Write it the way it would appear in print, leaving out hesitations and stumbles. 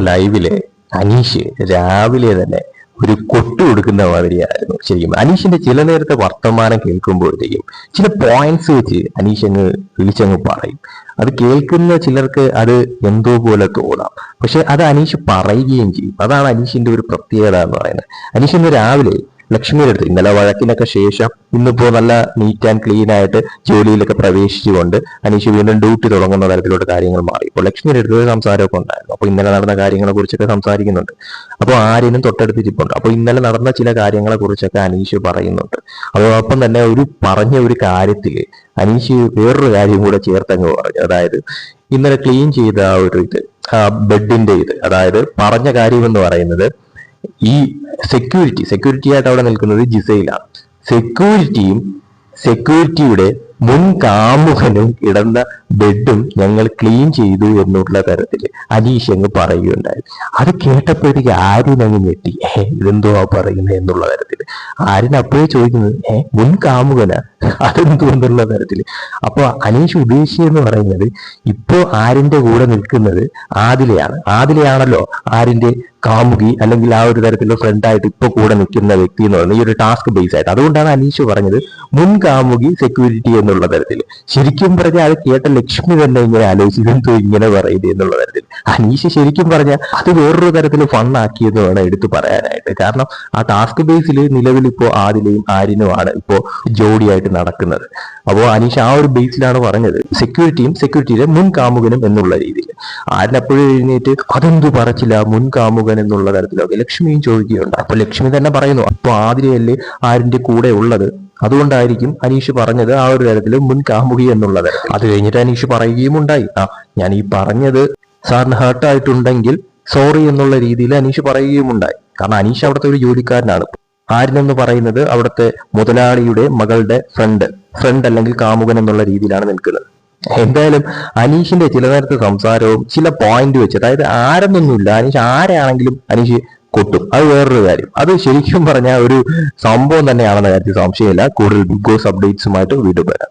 ലൈവില് അനീഷ് രാവിലെ തന്നെ ഒരു കൊട്ടു കൊടുക്കുന്ന മാതിരിയായിരുന്നു. ശരിക്കും അനീഷിന്റെ ചില നേരത്തെ വർത്തമാനം കേൾക്കുമ്പോഴത്തേക്കും ചില പോയിന്റ്സ് വെച്ച് അനീഷ് അങ്ങ് വിളിച്ചങ്ങ് പറയും. അത് കേൾക്കുന്ന ചിലർക്ക് അത് എന്തോ പോലെ തോന്നാം, പക്ഷെ അത് അനീഷ് പറയുകയും ചെയ്യും. അതാണ് അനീഷിന്റെ ഒരു പ്രത്യേകത എന്ന് പറയുന്നത്. അനീഷ് ഇന്ന് രാവിലെ ലക്ഷ്മിയുടെ അടുത്ത് ഇന്നലെ വഴക്കിനൊക്കെ ശേഷം ഇന്നിപ്പോ നല്ല നീറ്റ് ആൻഡ് ക്ലീൻ ആയിട്ട് ജോലിയിലൊക്കെ പ്രവേശിച്ചുകൊണ്ട് അനീഷ് വീണ്ടും ഡ്യൂട്ടി തുടങ്ങുന്ന തരത്തിലോട്ട് കാര്യങ്ങൾ മാറി. ഇപ്പോൾ ലക്ഷ്മിയുടെ അടുത്ത് സംസാരമൊക്കെ ഉണ്ടായിരുന്നു. അപ്പൊ ഇന്നലെ നടന്ന കാര്യങ്ങളെ കുറിച്ചൊക്കെ സംസാരിക്കുന്നുണ്ട്. അപ്പോൾ ആര്യനും തൊട്ടടുത്ത് ഇരിപ്പുണ്ട്. അപ്പൊ ഇന്നലെ നടന്ന ചില കാര്യങ്ങളെ കുറിച്ചൊക്കെ അനീഷ് പറയുന്നുണ്ട്. അതോടൊപ്പം തന്നെ പറഞ്ഞ ഒരു കാര്യത്തില് അനീഷ് വേറൊരു കാര്യം കൂടെ ചേർത്തങ്ങ് പറഞ്ഞു. അതായത് ഇന്നലെ ക്ലീൻ ചെയ്ത ആ ഒരു ബെഡിന്റെ അതായത് പറഞ്ഞ കാര്യം എന്ന് പറയുന്നത് ഈ സെക്യൂരിറ്റി ആയിട്ട് അവിടെ നിൽക്കുന്നത് ജിസയിലാണ്. സെക്യൂരിറ്റിയുടെ മുൻ കാമുകനും കിടന്ന ബെഡും ഞങ്ങൾ ക്ലീൻ ചെയ്തു എന്നുള്ള തരത്തിൽ അനീഷ് അങ്ങ് പറയുകയുണ്ടായി. അത് കേട്ടപ്പോഴത്തേക്ക് ആര്യൻ അങ്ങ് ഞെട്ടി. ഇതെന്തോ പറയുന്നത് എന്നുള്ള തരത്തിൽ ആര്യൻ അപ്പോഴേ ചോദിക്കുന്നത് മുൻ കാമുകനാ അതെന്തോ എന്നുള്ള തരത്തിൽ. അപ്പൊ അനീഷ് ഉദ്ദേശിച്ചെന്ന് പറയുന്നത് ഇപ്പോ ആര്യന്റെ കൂടെ നിൽക്കുന്നത് ആദിലയാണല്ലോ ആര്യന്റെ കാമുകി, അല്ലെങ്കിൽ ആ ഒരു തരത്തിലുള്ള ഫ്രണ്ടായിട്ട് ഇപ്പൊ കൂടെ നിൽക്കുന്ന വ്യക്തി എന്ന് പറയുന്നത് ഈ ഒരു ടാസ്ക് ബേസ് ആയിട്ട്. അതുകൊണ്ടാണ് അനീഷ് പറഞ്ഞത് മുൻ കാമുകി സെക്യൂരിറ്റി എന്നുള്ള തരത്തിൽ. ശരിക്കും പറഞ്ഞാൽ അത് കേട്ട ലക്ഷ്മി തന്നെ ഇങ്ങനെ ആലോചിച്ചെന്തോ ഇങ്ങനെ പറയുന്നത് എന്നുള്ള തരത്തിൽ. അനീഷ് ശരിക്കും പറഞ്ഞാൽ അത് വേറൊരു തരത്തിൽ ഫണ്ണാക്കിയെന്ന് വേണം എടുത്തു പറയാനായിട്ട്. കാരണം ആ ടാസ്ക് ബേസിൽ നിലവിൽ ഇപ്പോ ആദിലയും ആര്യനുമാണ് ഇപ്പോ ജോഡിയായിട്ട് നടക്കുന്നത്. അപ്പോൾ അനീഷ് ആ ഒരു ബേസിലാണ് പറഞ്ഞത് സെക്യൂരിറ്റിയുടെ മുൻ കാമുകനും എന്നുള്ള രീതിയിൽ. ആര്യൻ അപ്പോഴും എഴുന്നേറ്റ് അതെന്തു പറച്ചില്ല മുൻ കാമുകൻ എന്നുള്ള തരത്തിലൊക്കെ ലക്ഷ്മിയും ചോദിക്കുകയുണ്ട്. അപ്പൊ ലക്ഷ്മി തന്നെ പറയുന്നു അപ്പൊ ആതിരയല്ലേ ആര്യന്റെ കൂടെ ഉള്ളത്, അതുകൊണ്ടായിരിക്കും അനീഷ് പറഞ്ഞത് ആ ഒരു തരത്തിൽ മുൻ കാമുകി എന്നുള്ള തരത്തിൽ. അത് കഴിഞ്ഞിട്ട് അനീഷ് പറയുകയും ഉണ്ടായി ഞാൻ ഈ പറഞ്ഞത് സാറിന് ഹേർട്ടായിട്ടുണ്ടെങ്കിൽ സോറി എന്നുള്ള രീതിയിൽ അനീഷ് പറയുകയും ഉണ്ടായി. കാരണം അനീഷ് അവിടുത്തെ ഒരു ജോലിക്കാരനാണ്. ആര്യൻ എന്ന് പറയുന്നത് അവിടുത്തെ മുതലാളിയുടെ മകളുടെ ഫ്രണ്ട് അല്ലെങ്കിൽ കാമുകൻ എന്നുള്ള രീതിയിലാണ് നിൽക്കുന്നത്. എന്തായാലും അനീഷിന്റെ ചില നേരത്തെ സംസാരവും ചില പോയിന്റ് വെച്ച്, അതായത് ആരെന്നൊന്നുമില്ല, അനീഷ് ആരെയാണെങ്കിലും അനീഷ് കൊട്ടും. അത് വേറൊരു കാര്യം. അത് ശരിക്കും പറഞ്ഞാൽ ഒരു സംഭവം തന്നെയാണെന്ന കാര്യത്തിൽ സംശയമില്ല. കൂടുതൽ ബിഗ് ബോസ് അപ്ഡേറ്റ്സുമായിട്ട് വീണ്ടും വരാം.